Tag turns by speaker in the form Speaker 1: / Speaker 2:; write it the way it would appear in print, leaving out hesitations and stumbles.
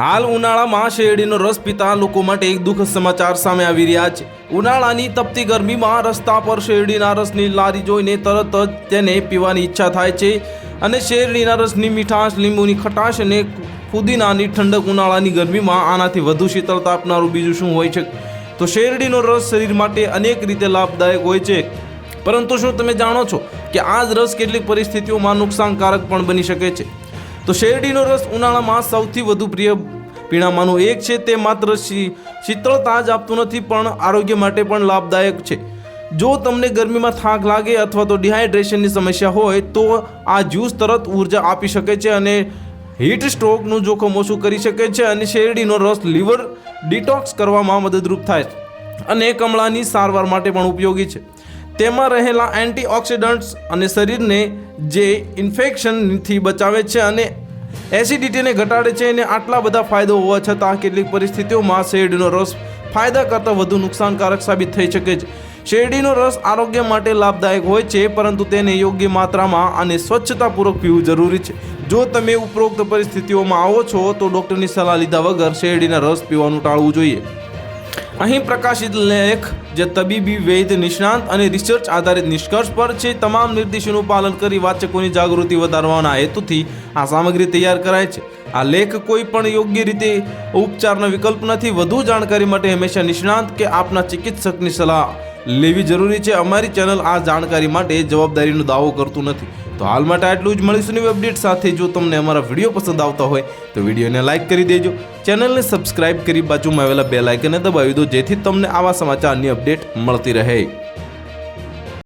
Speaker 1: હાલ ઉનાળામાં શેરડીનો રસ પીતા લોકો માટે એક દુઃખદ સમાચાર સામે આવી રહ્યા છે। ઉનાળાની તપતી ગરમીમાં રસ્તા પર શેરડીના રસની લારી જોઈને તરત જ તેને પીવાની ઈચ્છા થાય છે અને શેરડીના રસની મીઠાશ, લીંબુની ખટાશ અને ફુદીનાની ઠંડક ઉનાળાની ગરમીમાં આનાથી વધુ શીતળતા આપનારું બીજું શું હોય છે? તો શેરડીનો રસ શરીર માટે અનેક રીતે લાભદાયક હોય છે, પરંતુ શું તમે જાણો છો કે આ જ રસ કેટલીક પરિસ્થિતિઓમાં નુકસાનકારક પણ બની શકે છે? તો શેરડીનો રસ ઉનાળામાં સૌથી વધુ પ્રિય પીણામાંનું એક છે। તે માત્ર શીતળતા જ આપતું નથી પણ આરોગ્ય માટે પણ લાભદાયક છે। જો તમને ગરમીમાં થાક લાગે અથવા તો ડિહાઇડ્રેશનની સમસ્યા હોય તો આ જ્યુસ તરત ઉર્જા આપી શકે છે અને હીટ સ્ટ્રોકનું જોખમ ઓછું કરી શકે છે। અને શેરડીનો રસ લીવર ડિટોક્સ કરવામાં મદદરૂપ થાય છે અને કમળાની સારવાર માટે પણ ઉપયોગી છે। તેમાં રહેલા એન્ટીઓક્સિડન્ટ્સ અને શરીરને જે ઇન્ફેક્શનથી બચાવે છે અને એસિડિટીને ઘટાડે છે। અને આટલા બધા ફાયદો હોવા છતાં કેટલીક પરિસ્થિતિઓમાં શેરડીનો રસ ફાયદા કરતાં વધુ નુકસાનકારક સાબિત થઈ શકે છે। શેરડીનો રસ આરોગ્ય માટે લાભદાયક હોય છે, પરંતુ તેને યોગ્ય માત્રામાં અને સ્વચ્છતાપૂર્વક પીવું જરૂરી છે। જો તમે ઉપરોક્ત પરિસ્થિતિઓમાં આવો છો તો ડૉક્ટરની સલાહ લીધા વગર શેરડીના રસ પીવાનું ટાળવું જોઈએ। અહીં પ્રકાશિત લેખ જે તબીબી, વૈદ્ય, નિષ્ણાંત અને રિસર્ચ આધારિત નિષ્કર્ષ પર છે। તમામ નિર્દેશોનું પાલન કરી વાચકોની જાગૃતિ વધારવાના હેતુથી આ સામગ્રી તૈયાર કરાય છે। આ લેખ કોઈ પણ યોગ્ય રીતે ઉપચારનો વિકલ્પ નથી। વધુ જાણકારી માટે હંમેશા નિષ્ણાંત કે આપના ચિકિત્સકની સલાહ લેવી જરૂરી છે। અમારી ચેનલ આ જાણકારી માટે જવાબદારીનો દાવો કરતું નથી। તો હાલ માટે આટલું જ। મળીશું નવી અપડેટ સાથે। જો તમને અમારા વિડીયો પસંદ આવતા હોય તો વિડીયોને લાઇક કરી દેજો, ચેનલને સબસ્ક્રાઇબ કરી બાજુમાં આવેલા બેલ આઇકનને દબાવી દો, જેથી તમને આવા સમાચારની અપડેટ મળતી રહે।